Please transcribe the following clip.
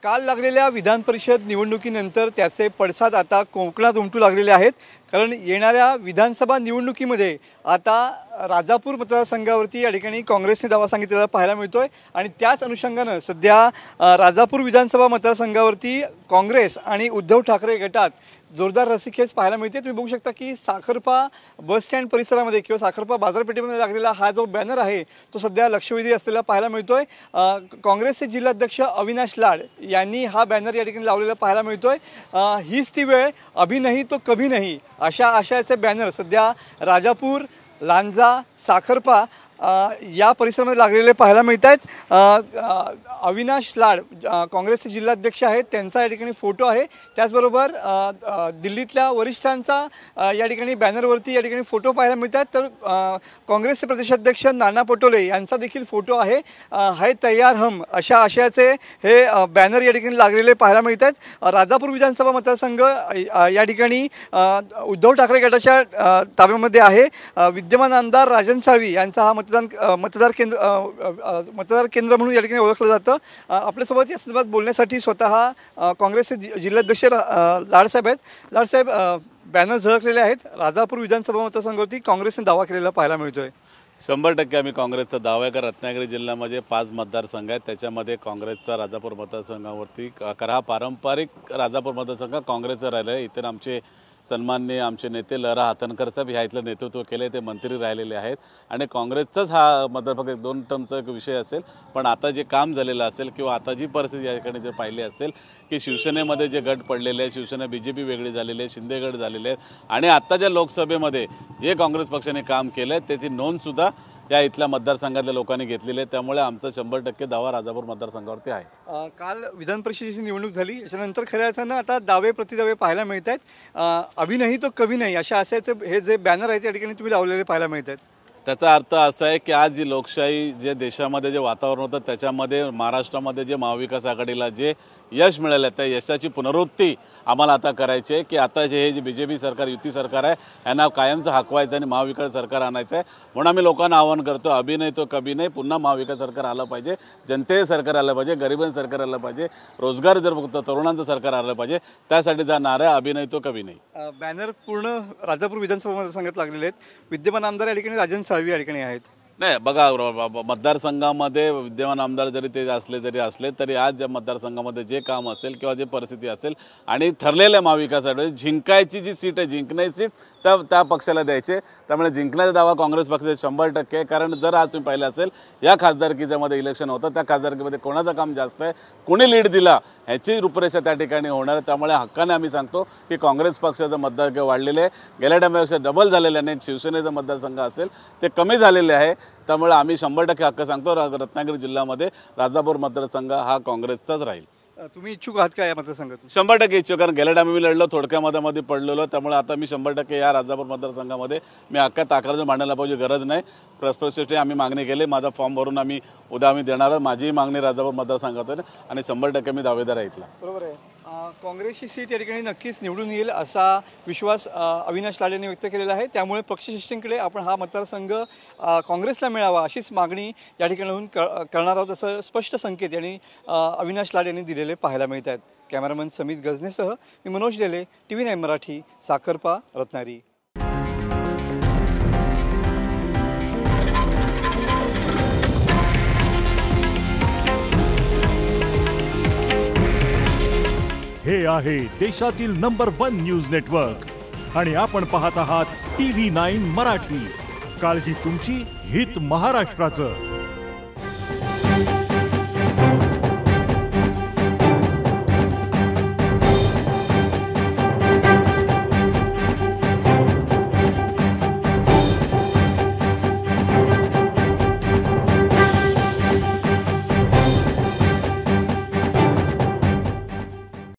काल लागलेल्या विधान परिषद निवडणुकीनंतर त्याचे पडसाद आता कोकणात उमटू लागलेले आहेत। कारण येणाऱ्या विधानसभा निवडणुकीमध्ये आता राजापूर मतदारसंघावरती या ठिकाणी काँग्रेसने दावा सांगितलेला पाहायला मिळतोय आणि त्याच अनुषंगाने सध्या राजापूर विधानसभा मतदारसंघावरती काँग्रेस आणि उद्धव ठाकरे गटात जोरदार रस्सीखेच पाहायला मिळते। तुम्ही बघू शकता की साखरपा बस स्टँड परिसरामध्ये किंवा साखरपा बाजारपेठेमध्ये लागलेला हा जो बॅनर आहे तो सध्या लक्षवेधी असलेला पाहायला मिळतोय। काँग्रेसचे जिल्हाध्यक्ष अविनाश लाड यांनी हा बॅनर या ठिकाणी लावलेला पाहायला मिळतोय। हीच ती वेळ, अभी नहीं तो कभी नहीं अशा आशयाचे बॅनर सध्या राजापूर, लांजा, साखरपा या परिसरामध्ये लागलेले पाहायला मिळत आहेत। अविनाश लाड काँग्रेसचे जिल्हाध्यक्ष आहेत, त्यांचा या ठिकाणी फोटो आहे। त्याचबरोबर दिल्लीतल्या वरिष्ठांचा या ठिकाणी बॅनरवरती या ठिकाणी फोटो पाहायला मिळतात। तर काँग्रेसचे प्रदेशाध्यक्ष नाना पटोले यांचा देखील फोटो आहे। है तयार हम अशा आशयाचे हे बॅनर या ठिकाणी लागलेले पाहायला मिळत आहेत। राजापूर विधानसभा मतदारसंघ या ठिकाणी उद्धव ठाकरे गटाच्या ताब्यामध्ये आहे। विद्यमान आमदार राजन साळवी यांचा हा मतदार केंद्र म्हणून या ठिकाणी ओळखलं जातं। आपल्यासोबत या संदर्भात बोलण्यासाठी स्वतः काँग्रेसचे जिल्हाध्यक्ष लाडसाहेब आहेत। लाडसाहेब, बॅनर झळकलेले आहेत। राजापूर विधानसभा मतदारसंघावरती काँग्रेसने दावा केलेला पाहायला मिळतोय। 100% आम्ही काँग्रेसचा दावा आहे का रत्नागिरी जिल्ह्यामध्ये 5 मतदारसंघ आहेत, त्याच्यामध्ये काँग्रेसचा राजापूर मतदारसंघावरती हा पारंपरिक राजापूर मतदारसंघ काँग्रेसचा राहिला आहे। इतर आमचे सन्माननीय आमचे नेते लहरा हातनकर साहेब ह्या इथलं नेतृत्व केले, ते मंत्री राहिलेले आहेत आणि काँग्रेसचाच हा मतदार फक्त 2 टर्मचा एक विषय असेल। पण आता जे काम झालेलं असेल किंवा आता जी परिस्थिती या ठिकाणी जर पाहिली असेल की शिवसेनेमध्ये जे गट पडलेले आहेत, शिवसेना BJP वेगळी झालेली आहे, शिंदे गट झालेले आहेत आणि आत्ताच्या लोकसभेमध्ये जे काँग्रेस पक्षाने काम केलं आहे त्याची नोंदसुद्धा या इथल्या मतदारसंघातल्या लोकांनी घेतलेली आहे। त्यामुळे आमचा 100% दावा राजापूर मतदारसंघावरती आहे। काल विधान परिषदेची निवडणूक झाली, त्याच्यानंतर खऱ्या अर्थानं आता दावे प्रतिदावे पाहायला मिळत आहेत। अभी नहीं तो कभी नहीं अशा आशयाचे हे जे बॅनर आहे त्या ठिकाणी तुम्ही लावलेले पाहायला मिळत आहेत। त्याचा अर्थ असा आहे की आज जी लोकशाही जे देशामध्ये जे वातावरण होतं त्याच्यामध्ये महाराष्ट्रामध्ये जे महाविकास आघाडीला जे यश मिळालं त्या यशाची पुनरुक्ती आम्हाला आता करायची आहे की आता हे जे BJP सरकार युती सरकार आहे यांना कायमचं हकवायचं आणि महाविकास सरकार आणायचं आहे। म्हणून आम्ही लोकांना आवाहन करतो, अभी नाही तो कभी नाही, पुन्हा महाविकास सरकार आलं पाहिजे, जनतेचं सरकार आलं पाहिजे, गरिबांचं सरकार आलं पाहिजे, रोजगार जर फक्त तरुणांचं सरकार आलं पाहिजे, त्यासाठी जाणार आहे अभी नाही तो कभी नाही। बॅनर पूर्ण राजापूर विधानसभा मतदारसंघात लागलेले आहेत। विद्यमान आमदार या ठिकाणी राजन साळवी या ठिकाणी आहेत। नाही बघा, मतदारसंघामध्ये विद्यमान आमदार जरी ते असले तरी आज या मतदारसंघामध्ये जे काम असेल किंवा जे परिस्थिती असेल आणि ठरलेल्या महाविकास आघाडी जिंकायची जी सीट आहे, जिंकण्याची सीट त्या पक्षाला द्यायचे। त्यामुळे जिंकण्याचा दावा काँग्रेस पक्षाचा 100% आहे। कारण जर आज तुम्ही पाहिलं असेल या खासदारकीच्यामध्ये इलेक्शन होतं, त्या खासदारकीमध्ये कोणाचं काम जास्त आहे, कोणी लीड दिला ह्याची रूपरेषा त्या ठिकाणी होणार आहे। त्यामुळे हक्काने आम्ही सांगतो की काँग्रेस पक्षाचं मतदार वाढलेले आहे, गेल्या टायमापेक्षा डबल झालेले नाही। शिवसेनेचा मतदारसंघ असेल ते कमी झालेले आहे। त्यामुळे आम्ही 100% हक्क सांगतो रत्नागिरी जिल्ह्यामध्ये राजापूर मतदारसंघ हा काँग्रेसचाच राहील। तुम्ही इच्छुक आहात का या मतदारसंघात? 100% इच्छुक, कारण गेल्या टायमा मी लढलो, थोडक्या मतामध्ये पडलेलो। त्यामुळे आता मी 100% या राजापूर मतदारसंघामध्ये मी अख्ख्या ताकद मांडायला पाहिजे गरज नाही। प्रस्पष्टपणे आम्ही मागणी केली, माझा फॉर्म भरून उद्या आम्ही देणार। माझी मागणी राजापूर मतदारसंघात आहे आणि 100% मी दावेदार आहे इथला। बरोबर आहे। काँग्रेसची सीट या ठिकाणी नक्कीच निवडून येईल असा विश्वास अविनाश लाड यांनी व्यक्त केलेला आहे। त्यामुळे पक्षश्रेष्ठींकडे आपण हा मतदारसंघ काँग्रेसला मिळावा अशीच मागणी या ठिकाणी करणार आहोत, असं स्पष्ट संकेत यांनी अविनाश लाड यांनी दिलेले पाहायला मिळत आहेत। कॅमेरामन समित गजनेसह मी मनोज डेले, TV9 मराठी, साखरपा, रत्नागिरी। हे आहे देशातील नंबर 1 न्यूज नेटवर्क आणि आपण पाहत आहात TV9 मराठी। काळजी तुमची, हित महाराष्ट्राचं।